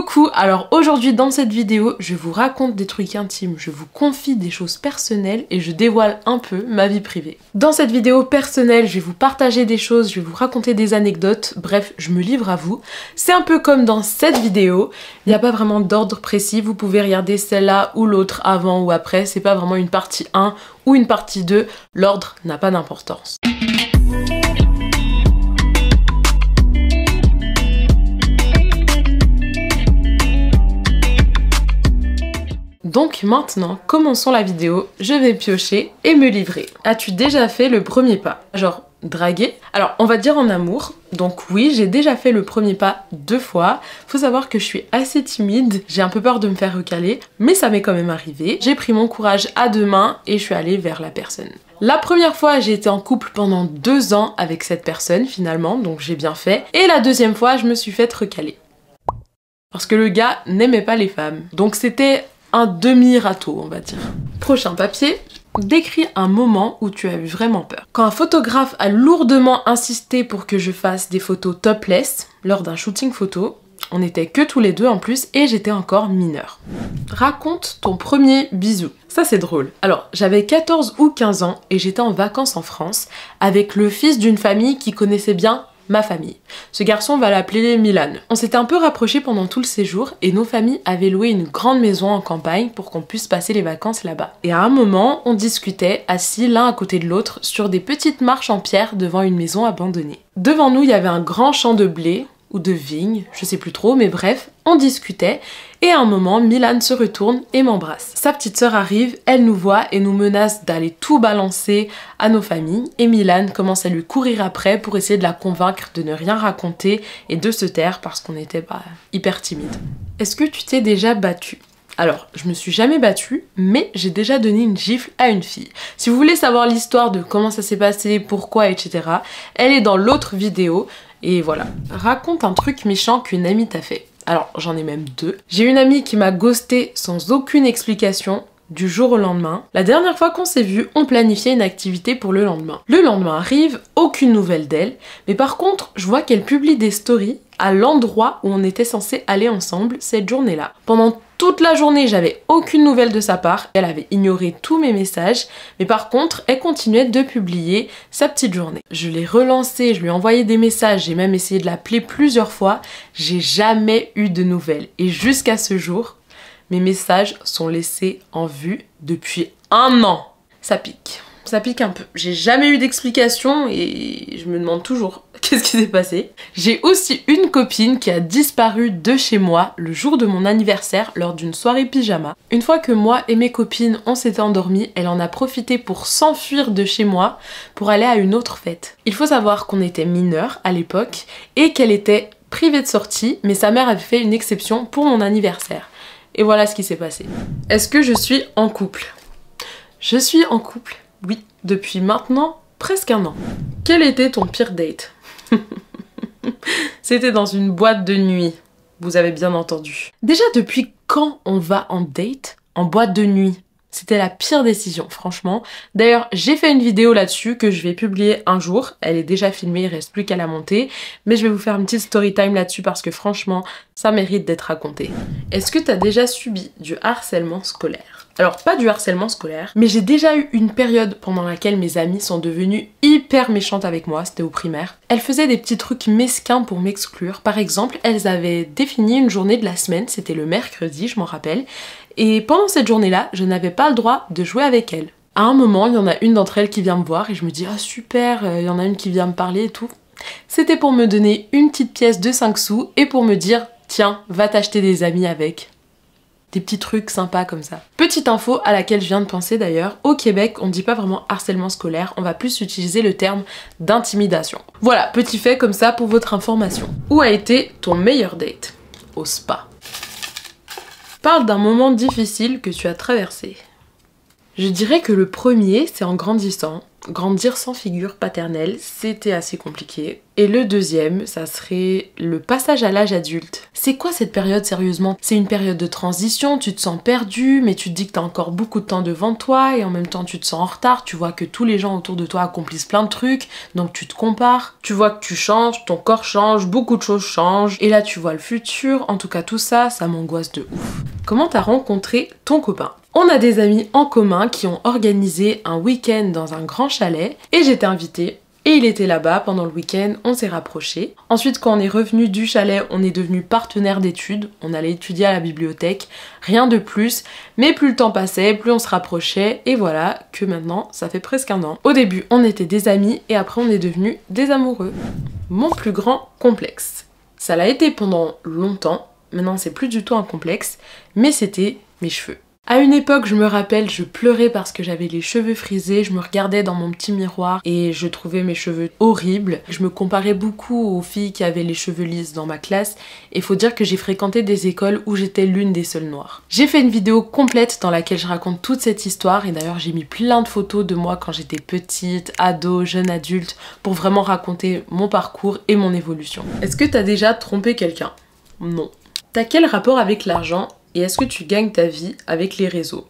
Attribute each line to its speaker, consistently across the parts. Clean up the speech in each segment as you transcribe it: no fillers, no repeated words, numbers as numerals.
Speaker 1: Coucou, alors aujourd'hui dans cette vidéo, je vous raconte des trucs intimes, je vous confie des choses personnelles et je dévoile un peu ma vie privée. Dans cette vidéo personnelle, je vais vous partager des choses, je vais vous raconter des anecdotes, bref, je me livre à vous. C'est un peu comme dans cette vidéo, il n'y a pas vraiment d'ordre précis, vous pouvez regarder celle-là ou l'autre avant ou après, c'est pas vraiment une partie 1 ou une partie 2, l'ordre n'a pas d'importance. Donc maintenant, commençons la vidéo, je vais piocher et me livrer. As-tu déjà fait le premier pas? Genre, draguer? Alors, on va dire en amour. Donc oui, j'ai déjà fait le premier pas 2 fois. Faut savoir que je suis assez timide, j'ai un peu peur de me faire recaler, mais ça m'est quand même arrivé. J'ai pris mon courage à 2 mains et je suis allée vers la personne. La première fois, j'ai été en couple pendant 2 ans avec cette personne finalement, donc j'ai bien fait. Et la deuxième fois, je me suis faite recaler. Parce que le gars n'aimait pas les femmes. Donc c'était un demi-râteau, on va dire. Prochain papier. Décris un moment où tu as eu vraiment peur. Quand un photographe a lourdement insisté pour que je fasse des photos topless lors d'un shooting photo, on n'était que tous les deux en plus et j'étais encore mineure. Raconte ton premier bisou. Ça c'est drôle. Alors j'avais 14 ou 15 ans et j'étais en vacances en France avec le fils d'une famille qui connaissait bien ma famille. Ce garçon, on va l'appeler Milan. On s'était un peu rapprochés pendant tout le séjour et nos familles avaient loué une grande maison en campagne pour qu'on puisse passer les vacances là-bas. Et à un moment, on discutait assis l'un à côté de l'autre sur des petites marches en pierre devant une maison abandonnée. Devant nous, il y avait un grand champ de blé ou de vigne, je sais plus trop, mais bref, on discutait et à un moment, Milan se retourne et m'embrasse. Sa petite sœur arrive, elle nous voit et nous menace d'aller tout balancer à nos familles et Milan commence à lui courir après pour essayer de la convaincre de ne rien raconter et de se taire parce qu'on était hyper timide. Est-ce que tu t'es déjà battue? Alors, je me suis jamais battue, mais j'ai déjà donné une gifle à une fille. Si vous voulez savoir l'histoire de comment ça s'est passé, pourquoi, etc., elle est dans l'autre vidéo. Et voilà. Raconte un truc méchant qu'une amie t'a fait. Alors, j'en ai même 2. J'ai une amie qui m'a ghosté sans aucune explication du jour au lendemain. La dernière fois qu'on s'est vu, on planifiait une activité pour le lendemain. Le lendemain arrive, aucune nouvelle d'elle, mais par contre, je vois qu'elle publie des stories à l'endroit où on était censé aller ensemble cette journée-là. Pendant toute la journée, j'avais aucune nouvelle de sa part, elle avait ignoré tous mes messages, mais par contre, elle continuait de publier sa petite journée. Je l'ai relancée, je lui ai envoyé des messages, j'ai même essayé de l'appeler plusieurs fois, j'ai jamais eu de nouvelles. Et jusqu'à ce jour, mes messages sont laissés en vue depuis 1 an. Ça pique un peu. J'ai jamais eu d'explication et je me demande toujours qu'est-ce qui s'est passé. J'ai aussi une copine qui a disparu de chez moi le jour de mon anniversaire lors d'une soirée pyjama. Une fois que moi et mes copines on s'était endormis, elle en a profité pour s'enfuir de chez moi pour aller à une autre fête. Il faut savoir qu'on était mineurs à l'époque et qu'elle était privée de sortie, mais sa mère avait fait une exception pour mon anniversaire. Et voilà ce qui s'est passé. Est-ce que je suis en couple? Je suis en couple, oui, depuis maintenant presque 1 an. Quel était ton pire date? C'était dans une boîte de nuit, vous avez bien entendu. Déjà, depuis quand on va en date en boîte de nuit? C'était la pire décision, franchement. D'ailleurs, j'ai fait une vidéo là-dessus que je vais publier un jour. Elle est déjà filmée, il reste plus qu'à la monter. Mais je vais vous faire une petite story time là-dessus parce que franchement, ça mérite d'être raconté. Est-ce que tu as déjà subi du harcèlement scolaire? Alors, pas du harcèlement scolaire, mais j'ai déjà eu une période pendant laquelle mes amies sont devenues hyper méchantes avec moi, c'était au primaire. Elles faisaient des petits trucs mesquins pour m'exclure. Par exemple, elles avaient défini une journée de la semaine, c'était le mercredi, je m'en rappelle. Et pendant cette journée-là, je n'avais pas le droit de jouer avec elles. À un moment, il y en a une d'entre elles qui vient me voir et je me dis « Ah super, il y en a une qui vient me parler et tout ». C'était pour me donner une petite pièce de 5 sous et pour me dire « Tiens, va t'acheter des amis avec ». Des petits trucs sympas comme ça. Petite info à laquelle je viens de penser d'ailleurs, au Québec, on ne dit pas vraiment harcèlement scolaire, on va plus utiliser le terme d'intimidation. Voilà, petit fait comme ça pour votre information. Où a été ton meilleur date? Au spa. Parle d'un moment difficile que tu as traversé. Je dirais que le premier, c'est en grandissant. grandir sans figure paternelle, c'était assez compliqué. Et le deuxième, ça serait le passage à l'âge adulte. C'est quoi cette période sérieusement? C'est une période de transition, tu te sens perdu, mais tu te dis que t'as encore beaucoup de temps devant toi et en même temps tu te sens en retard, tu vois que tous les gens autour de toi accomplissent plein de trucs, donc tu te compares, tu vois que tu changes, ton corps change, beaucoup de choses changent, et là tu vois le futur, en tout cas tout ça, ça m'angoisse de ouf. Comment t'as rencontré ton copain? On a des amis en commun qui ont organisé un week-end dans un grand chalet et j'étais invitée. Et il était là-bas pendant le week-end, on s'est rapprochés. Ensuite, quand on est revenu du chalet, on est devenus partenaires d'études. On allait étudier à la bibliothèque, rien de plus. Mais plus le temps passait, plus on se rapprochait. Et voilà que maintenant, ça fait presque un an. Au début, on était des amis et après, on est devenus des amoureux. Mon plus grand complexe. Ça l'a été pendant longtemps. Maintenant, c'est plus du tout un complexe. Mais c'était mes cheveux. À une époque, je me rappelle, je pleurais parce que j'avais les cheveux frisés, je me regardais dans mon petit miroir et je trouvais mes cheveux horribles. Je me comparais beaucoup aux filles qui avaient les cheveux lisses dans ma classe et faut dire que j'ai fréquenté des écoles où j'étais l'une des seules noires. J'ai fait une vidéo complète dans laquelle je raconte toute cette histoire et d'ailleurs j'ai mis plein de photos de moi quand j'étais petite, ado, jeune adulte pour vraiment raconter mon parcours et mon évolution. Est-ce que t'as déjà trompé quelqu'un? Non. T'as quel rapport avec l'argent? Et est-ce que tu gagnes ta vie avec les réseaux?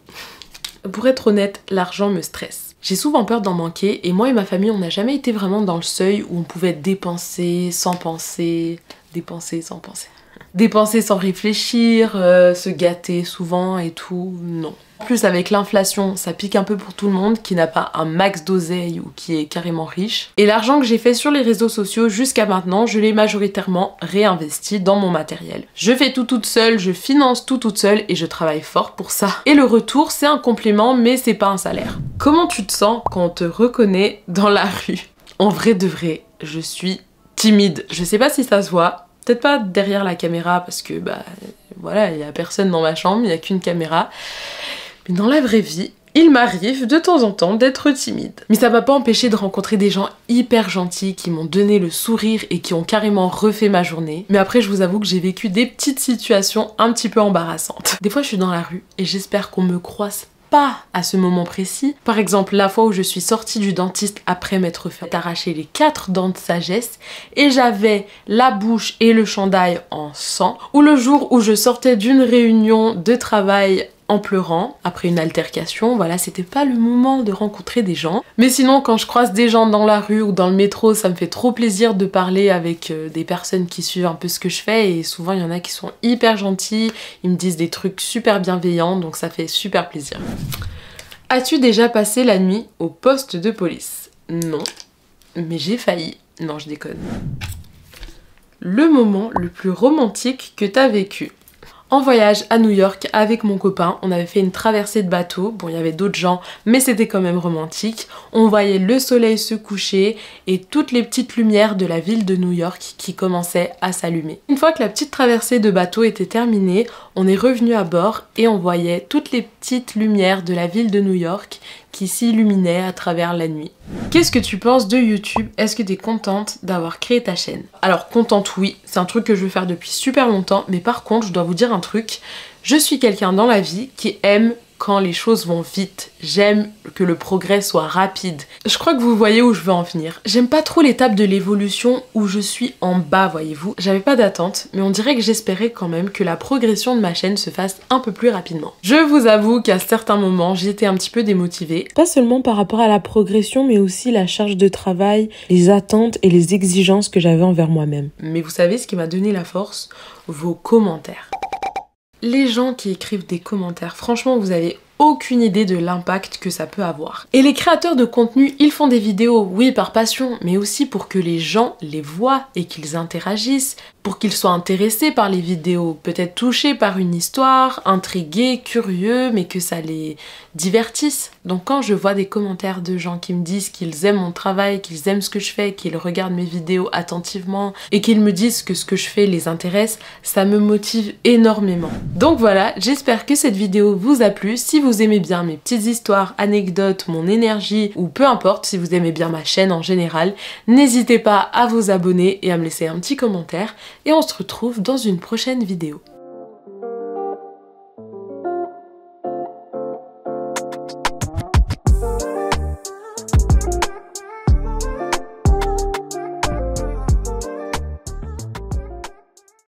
Speaker 1: Pour être honnête, l'argent me stresse. J'ai souvent peur d'en manquer et moi et ma famille, on n'a jamais été vraiment dans le seuil où on pouvait dépenser sans penser, dépenser sans penser. Dépenser sans réfléchir, se gâter souvent et tout, non. En plus avec l'inflation, ça pique un peu pour tout le monde qui n'a pas un max d'oseille ou qui est carrément riche. Et l'argent que j'ai fait sur les réseaux sociaux jusqu'à maintenant, je l'ai majoritairement réinvesti dans mon matériel. Je fais tout toute seule, je finance tout toute seule et je travaille fort pour ça. Et le retour, c'est un complément mais c'est pas un salaire. Comment tu te sens quand on te reconnaît dans la rue? En vrai de vrai, je suis timide. Je sais pas si ça se voit. Peut-être pas derrière la caméra parce que voilà, il y a personne dans ma chambre, il y a qu'une caméra. Mais dans la vraie vie, il m'arrive de temps en temps d'être timide. Mais ça m'a pas empêché de rencontrer des gens hyper gentils qui m'ont donné le sourire et qui ont carrément refait ma journée. Mais après, je vous avoue que j'ai vécu des petites situations un petit peu embarrassantes. Des fois, je suis dans la rue et j'espère qu'on me croise pas à ce moment précis. Par exemple, la fois où je suis sortie du dentiste après m'être fait arracher les 4 dents de sagesse et j'avais la bouche et le chandail en sang. Ou le jour où je sortais d'une réunion de travail en pleurant après une altercation, voilà, c'était pas le moment de rencontrer des gens. Mais sinon, quand je croise des gens dans la rue ou dans le métro, ça me fait trop plaisir de parler avec des personnes qui suivent un peu ce que je fais et souvent il y en a qui sont hyper gentils, ils me disent des trucs super bienveillants, donc ça fait super plaisir. As-tu déjà passé la nuit au poste de police? Non, mais j'ai failli. Non, je déconne. Le moment le plus romantique que t'as vécu? En voyage à New York avec mon copain, on avait fait une traversée de bateau. Bon, il y avait d'autres gens, mais c'était quand même romantique. On voyait le soleil se coucher et toutes les petites lumières de la ville de New York qui commençaient à s'allumer. Une fois que la petite traversée de bateau était terminée, on est revenu à bord et on voyait toutes les petites lumières de la ville de New York qui s'illuminaient à travers la nuit. Qu'est-ce que tu penses de YouTube? Est-ce que tu es contente d'avoir créé ta chaîne? Alors contente, oui, c'est un truc que je veux faire depuis super longtemps, mais par contre je dois vous dire un truc, je suis quelqu'un dans la vie qui aime quand les choses vont vite, j'aime que le progrès soit rapide. Je crois que vous voyez où je veux en venir. J'aime pas trop l'étape de l'évolution où je suis en bas, voyez-vous. J'avais pas d'attente, mais on dirait que j'espérais quand même que la progression de ma chaîne se fasse un peu plus rapidement. Je vous avoue qu'à certains moments, j'étais un petit peu démotivée. Pas seulement par rapport à la progression, mais aussi la charge de travail, les attentes et les exigences que j'avais envers moi-même. Mais vous savez ce qui m'a donné la force? Vos commentaires. Les gens qui écrivent des commentaires, franchement, vous avez aucune idée de l'impact que ça peut avoir. Et les créateurs de contenu, ils font des vidéos, oui, par passion, mais aussi pour que les gens les voient et qu'ils interagissent, pour qu'ils soient intéressés par les vidéos, peut-être touchés par une histoire, intrigués, curieux, mais que ça les divertisse. Donc quand je vois des commentaires de gens qui me disent qu'ils aiment mon travail, qu'ils aiment ce que je fais, qu'ils regardent mes vidéos attentivement et qu'ils me disent que ce que je fais les intéresse, ça me motive énormément. Donc voilà, j'espère que cette vidéo vous a plu. Si vous aimez bien mes petites histoires, anecdotes, mon énergie ou peu importe, si vous aimez bien ma chaîne en général, n'hésitez pas à vous abonner et à me laisser un petit commentaire et on se retrouve dans une prochaine vidéo.